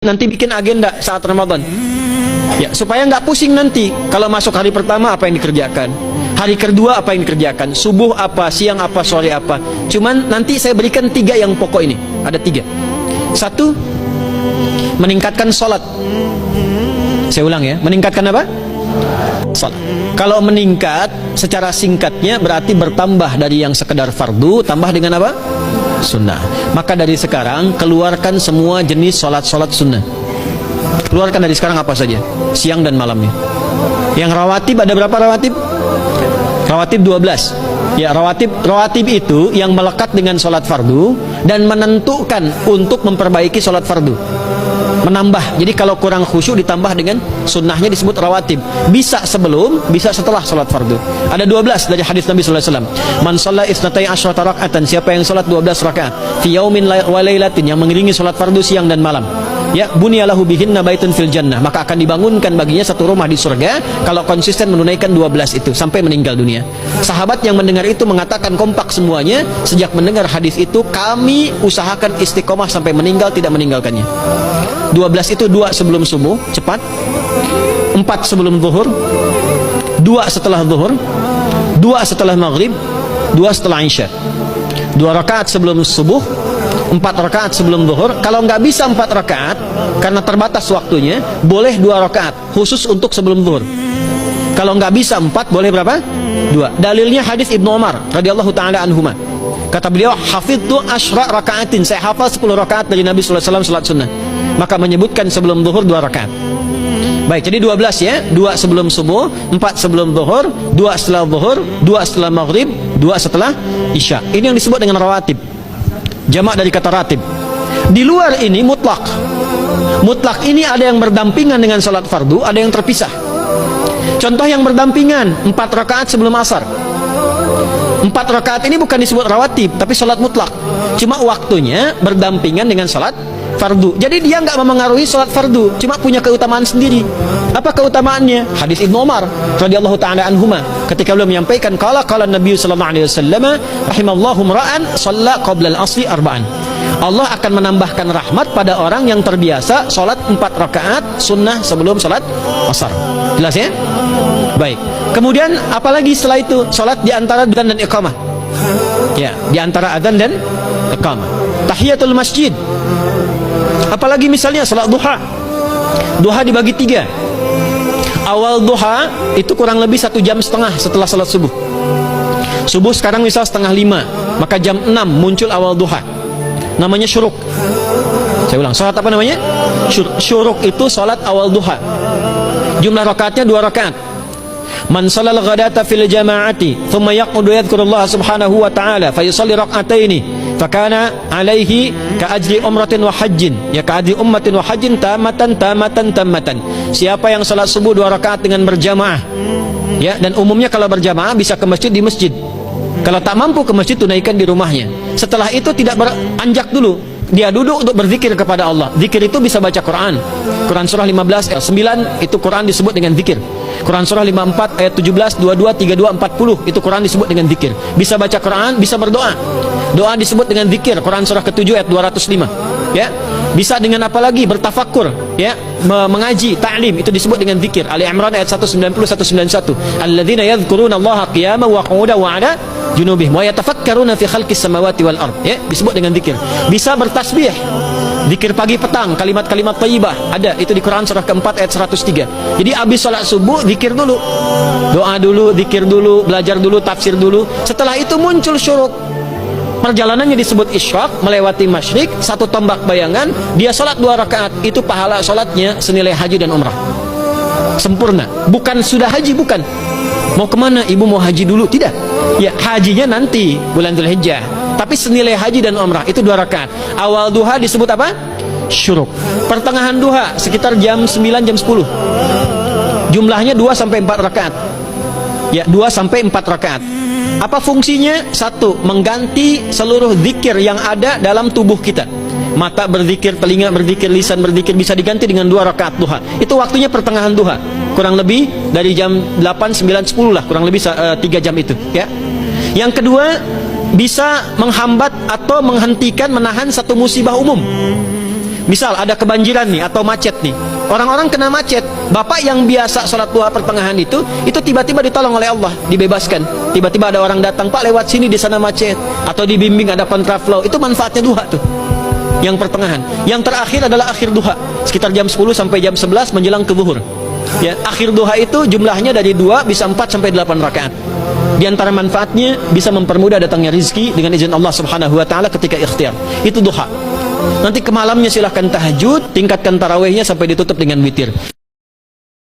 nanti bikin agenda saat Ramadan ya, supaya nggak pusing nanti kalau masuk hari pertama apa yang dikerjakan, hari kedua apa yang dikerjakan, subuh apa, siang apa, sore apa. Cuman nanti saya berikan 3 yang pokok ini. Ada 3. 1, meningkatkan sholat. Saya ulang ya, meningkatkan apa? Sholat. Kalau meningkat secara singkatnya berarti bertambah dari yang sekedar fardu tambah dengan apa? Sunnah. Maka dari sekarang keluarkan semua jenis sholat-sholat sunnah. Keluarkan dari sekarang apa saja, siang dan malamnya. Yang rawatib ada berapa rawatib? Rawatib 12. Ya, rawatib itu yang melekat dengan sholat fardu dan menentukan untuk memperbaiki sholat fardu. Menambah. Jadi kalau kurang khusyuk ditambah dengan sunnahnya disebut rawatib. Bisa sebelum, bisa setelah sholat fardu. Ada 12 dari hadis Nabi sallallahu alaihi wasallam. Man shalla isnatai asyrata raka'atan, siapa yang sholat 12 rakaat fi yaumin wa lailatin, yang mengiringi sholat fardu siang dan malam. Ya, bunyalahu bihinna baitun fil jannah, maka akan dibangunkan baginya satu rumah di surga kalau konsisten menunaikan 12 itu sampai meninggal dunia. Sahabat yang mendengar itu mengatakan kompak semuanya, sejak mendengar hadis itu kami usahakan istiqomah sampai meninggal tidak meninggalkannya. 12 itu 2 sebelum subuh, cepat. 4 sebelum zuhur, 2 setelah zuhur, 2 setelah maghrib, 2 setelah isya. 2 rakaat sebelum subuh, 4 rakaat sebelum zuhur. Kalau nggak bisa 4 rakaat karena terbatas waktunya, boleh 2 rakaat khusus untuk sebelum zuhur. Kalau nggak bisa 4, boleh berapa? 2. Dalilnya hadis Ibnu Umar radhiyallahu taala anhuma. Kata beliau, hafidtu asyra rakaatin, saya hafal 10 rakaat dari Nabi sallallahu alaihi wasallam salat sunnah. Maka menyebutkan sebelum zuhur 2 rakaat. Baik, jadi 12 ya. 2 sebelum subuh, 4 sebelum zuhur, 2 setelah zuhur, 2 setelah maghrib, 2 setelah isya. Ini yang disebut dengan rawatib. Jamak dari kata ratib. Di luar ini mutlak. Mutlak ini ada yang berdampingan dengan salat fardu, ada yang terpisah. Contoh yang berdampingan, 4 rakaat sebelum asar. 4 rakaat ini bukan disebut rawatib, tapi salat mutlak. Cuma waktunya berdampingan dengan salat fardu. Jadi dia nggak memengaruhi salat fardu, cuma punya keutamaan sendiri. Apa keutamaannya? Hadis Ibnu Umar radhiyallahu taala anhuma, ketika beliau menyampaikan qala Nabi sallallahu alaihi wasallam rahimallahu ra'an shalla qabla al-asri arba'an. Allah akan menambahkan rahmat pada orang yang terbiasa salat 4 rakaat sunnah sebelum salat asar. Jelas ya? Baik. Kemudian apalagi setelah itu? Salat di antara adzan dan iqamah. Ya, di antara adzan dan iqamah. Tahiyatul masjid. Apalagi misalnya salat duha. Duha dibagi 3. Awal duha itu kurang lebih 1,5 jam setelah salat subuh. Subuh sekarang misal 4:30, maka jam 6 muncul awal duha. Namanya syuruk. Saya ulang, salat apa namanya? Syuruk itu salat awal duha. Jumlah rakaatnya 2 rakaat. Man shallal ghadata fil jama'ati thumma yaqudu yadhkurullah subhanahu wa ta'ala fa yusalli rak'ataini fakana alaihi ka ajri umratin wa hajjin, ya ka ajri ummatin wa hajjin tamatan. Siapa yang salat subuh 2 rakaat dengan berjamaah, ya, dan umumnya kalau berjamaah bisa ke masjid di masjid. Kalau tak mampu ke masjid, tunaikan di rumahnya. Setelah itu tidak beranjak dulu, dia duduk untuk berzikir kepada Allah. Zikir itu bisa baca Quran. Quran surah 15 ayat 9 itu Quran disebut dengan zikir. Quran surah 54 ayat 17, 22, 32, 40 itu Quran disebut dengan zikir. Bisa baca Quran, bisa berdoa. Doa disebut dengan zikir. Quran surah ke-7 ayat 205. Ya. Bisa dengan apa lagi? Bertafakur, ya, mengaji, ta'lim, itu disebut dengan zikir. Ali Imran ayat 190 191. Alladzina yadhkuruna Allaha qiyaman wa qu'udan wa 'ala junubihim wa yatafakkaruna fi khalqis samawati wal ard, ya, disebut dengan zikir. Bisa bertasbih, zikir pagi petang, kalimat-kalimat thayyibah, ada itu di Quran surah keempat ayat 103. Jadi habis salat subuh zikir dulu, doa dulu, zikir dulu, belajar dulu, tafsir dulu. Setelah itu muncul syuruk. Perjalanannya disebut isyraq, melewati masyrik, 1 tombak bayangan, dia salat 2 rakaat, itu pahala salatnya senilai haji dan umrah. Sempurna. Bukan sudah haji, bukan. Mau kemana? Ibu mau haji dulu? Tidak. Ya, hajinya nanti bulan Dzulhijjah. Tapi senilai haji dan umrah itu 2 rakaat. Awal duha disebut apa? Syuruk. Pertengahan duha sekitar jam 9 jam 10. Jumlahnya 2 sampai 4 rakaat. Ya, 2 sampai 4 rakaat. Apa fungsinya? 1, mengganti seluruh zikir yang ada dalam tubuh kita. Mata berzikir, telinga berzikir, lisan berzikir, bisa diganti dengan 2 rakaat duha. Itu waktunya pertengahan duha. Kurang lebih dari jam 8, 9, 10 lah, kurang lebih 3 jam itu, ya. Yang kedua, bisa menghambat atau menghentikan, menahan satu musibah umum. Misal ada kebanjiran nih atau macet nih. Orang-orang kena macet. Bapak yang biasa sholat duha pertengahan itu tiba-tiba ditolong oleh Allah, dibebaskan. Tiba-tiba ada orang datang, Pak lewat sini di sana macet. Atau dibimbing ada kontraflow. Itu manfaatnya duha tuh. Yang pertengahan. Yang terakhir adalah akhir duha. Sekitar jam 10 sampai jam 11 menjelang ke zuhur. Ya, akhir duha itu jumlahnya dari 2 bisa 4 sampai 8 rakaat. Di antara manfaatnya bisa mempermudah datangnya rizki dengan izin Allah Subhanahu wa taala ketika ikhtiar. Itu duha. Nanti ke malamnya silahkan tahajud, tingkatkan tarawihnya sampai ditutup dengan witir.